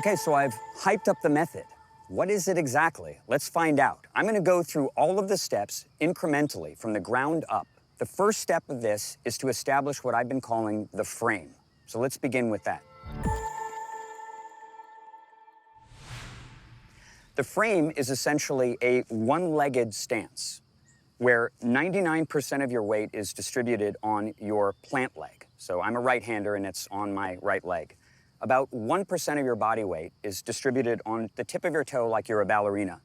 Okay, so I've hyped up the method. What is it exactly? Let's find out. I'm going to go through all of the steps incrementally from the ground up. The first step of this is to establish what I've been calling the frame. So let's begin with that. The frame is essentially a one-legged stance where 99% of your weight is distributed on your plant leg. So I'm a right-hander and it's on my right leg. About 1% of your body weight is distributed on the tip of your toe like you're a ballerina.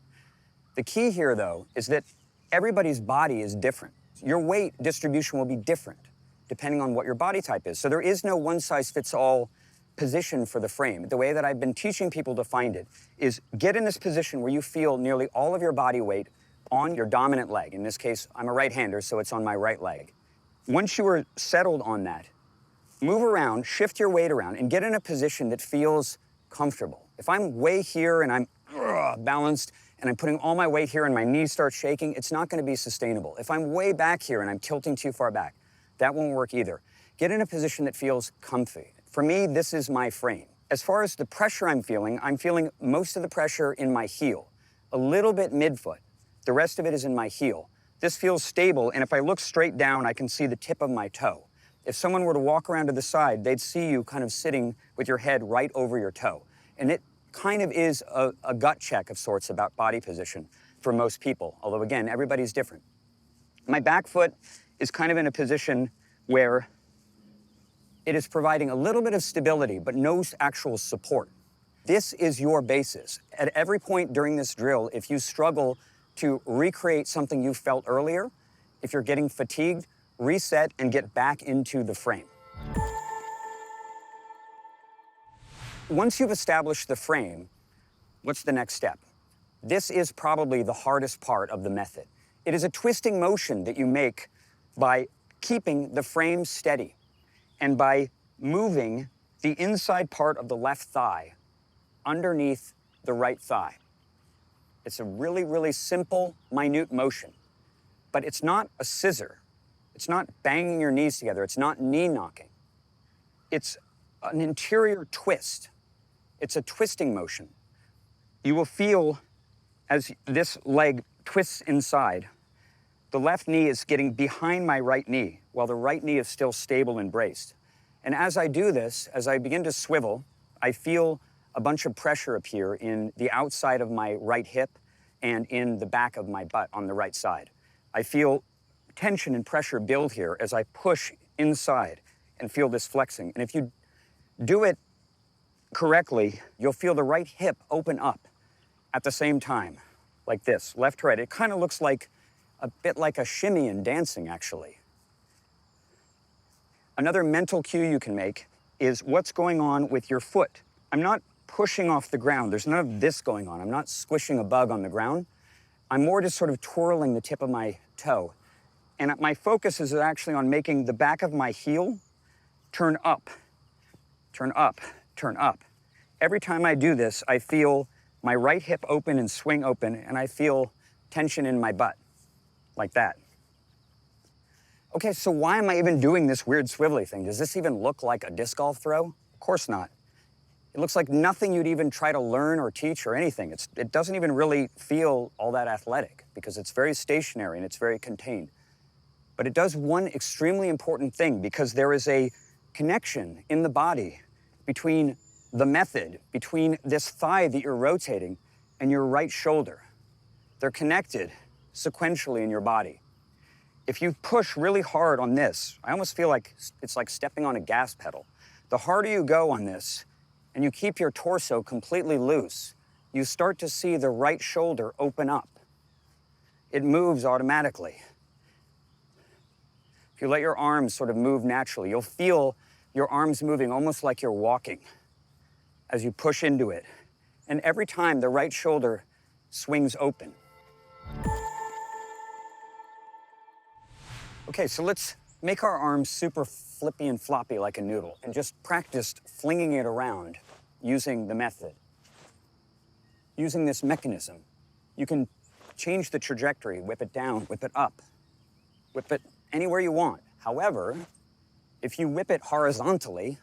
The key here, though, is that everybody's body is different. Your weight distribution will be different depending on what your body type is. So there is no one-size-fits-all position for the frame. The way that I've been teaching people to find it is get in this position where you feel nearly all of your body weight on your dominant leg. In this case, I'm a right-hander, so it's on my right leg. Once you are settled on that, move around, shift your weight around, and get in a position that feels comfortable. If I'm way here and I'm balanced and I'm putting all my weight here and my knees start shaking, it's not going to be sustainable. If I'm way back here and I'm tilting too far back, that won't work either. Get in a position that feels comfy. For me, this is my frame. As far as the pressure I'm feeling most of the pressure in my heel, a little bit midfoot. The rest of it is in my heel. This feels stable, and if I look straight down, I can see the tip of my toe. If someone were to walk around to the side, they'd see you kind of sitting with your head right over your toe. And it kind of is a gut check of sorts about body position for most people, although again, everybody's different. My back foot is kind of in a position where it is providing a little bit of stability, but no actual support. This is your basis. At every point during this drill, if you struggle to recreate something you felt earlier, if you're getting fatigued, reset and get back into the frame. Once you've established the frame, what's the next step? This is probably the hardest part of the method. It is a twisting motion that you make by keeping the frame steady and by moving the inside part of the left thigh underneath the right thigh. It's a really, really simple, minute motion, but it's not a scissor. It's not banging your knees together. It's not knee knocking. It's an interior twist. It's a twisting motion. You will feel as this leg twists inside, the left knee is getting behind my right knee while the right knee is still stable and braced. And as I do this, as I begin to swivel, I feel a bunch of pressure appear in the outside of my right hip and in the back of my butt on the right side. I feel tension and pressure build here as I push inside and feel this flexing. And if you do it correctly, you'll feel the right hip open up at the same time, like this, left to right. It kind of looks like a bit like a shimmy in dancing, actually. Another mental cue you can make is what's going on with your foot. I'm not pushing off the ground. There's none of this going on. I'm not squishing a bug on the ground. I'm more just sort of twirling the tip of my toe. And my focus is actually on making the back of my heel turn up, turn up, turn up. Every time I do this, I feel my right hip open and swing open, and I feel tension in my butt, like that. Okay, so why am I even doing this weird swivelly thing? Does this even look like a disc golf throw? Of course not. It looks like nothing you'd even try to learn or teach or anything. It doesn't even really feel all that athletic because it's very stationary and it's very contained. But it does one extremely important thing because there is a connection in the body between the method, between this thigh that you're rotating and your right shoulder. They're connected sequentially in your body. If you push really hard on this, I almost feel like it's like stepping on a gas pedal. The harder you go on this, and you keep your torso completely loose, you start to see the right shoulder open up. It moves automatically. If you let your arms sort of move naturally, you'll feel your arms moving almost like you're walking as you push into it. And every time the right shoulder swings open. Okay, so let's make our arms super flippy and floppy like a noodle and just practice flinging it around using the method. Using this mechanism, you can change the trajectory, whip it down, whip it up, whip it anywhere you want. However, if you whip it horizontally,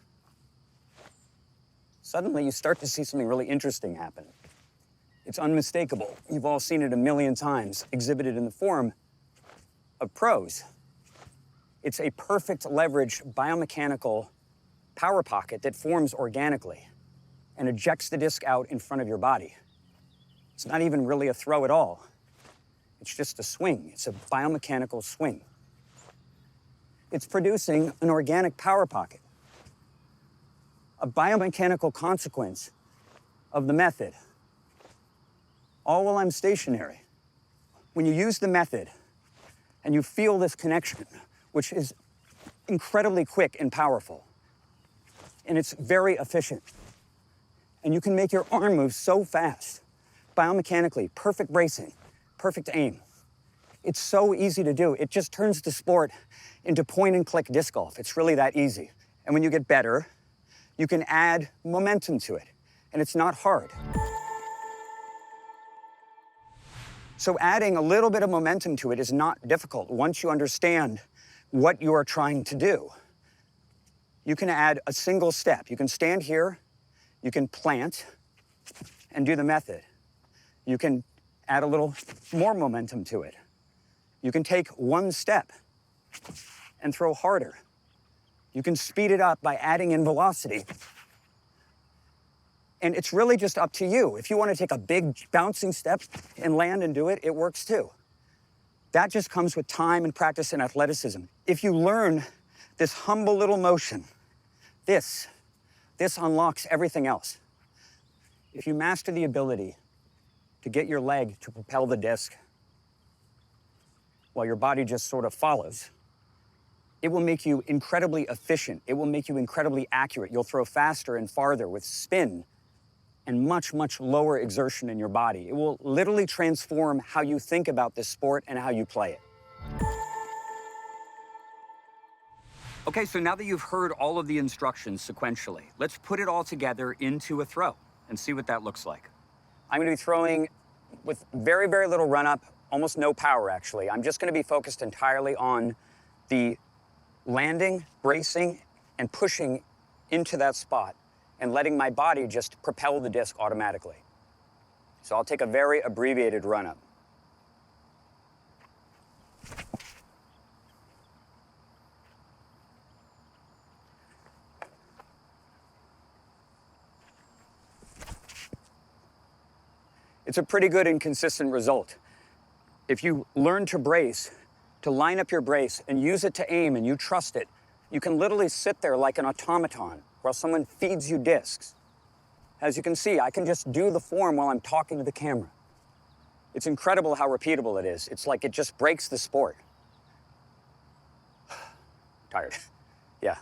suddenly you start to see something really interesting happen. It's unmistakable. You've all seen it a million times, exhibited in the form of pros. It's a perfect leverage biomechanical power pocket that forms organically and ejects the disc out in front of your body. It's not even really a throw at all. It's just a swing. It's a biomechanical swing. It's producing an organic power pocket, a biomechanical consequence of the method, all while I'm stationary. When you use the method and you feel this connection, which is incredibly quick and powerful, and it's very efficient, and you can make your arm move so fast, biomechanically, perfect bracing, perfect aim. It's so easy to do. It just turns the sport into point-and-click disc golf. It's really that easy. And when you get better, you can add momentum to it, and it's not hard. So adding a little bit of momentum to it is not difficult once you understand what you are trying to do. You can add a single step. You can stand here, you can plant, and do the method. You can add a little more momentum to it. You can take one step and throw harder. You can speed it up by adding in velocity. And it's really just up to you. If you want to take a big bouncing step and land and do it, it works too. That just comes with time and practice and athleticism. If you learn this humble little motion, this unlocks everything else. If you master the ability to get your leg to propel the disc while your body just sort of follows, it will make you incredibly efficient. It will make you incredibly accurate. You'll throw faster and farther with spin and much, much lower exertion in your body. It will literally transform how you think about this sport and how you play it. Okay, so now that you've heard all of the instructions sequentially, let's put it all together into a throw and see what that looks like. I'm gonna be throwing with very, very little run-up, almost no power actually. I'm just gonna be focused entirely on the landing, bracing, and pushing into that spot and letting my body just propel the disc automatically. So I'll take a very abbreviated run-up. It's a pretty good and consistent result. If you learn to brace, to line up your brace and use it to aim and you trust it, you can literally sit there like an automaton while someone feeds you discs. As you can see, I can just do the form while I'm talking to the camera. It's incredible how repeatable it is. It's like it just breaks the sport. Tired. Yeah.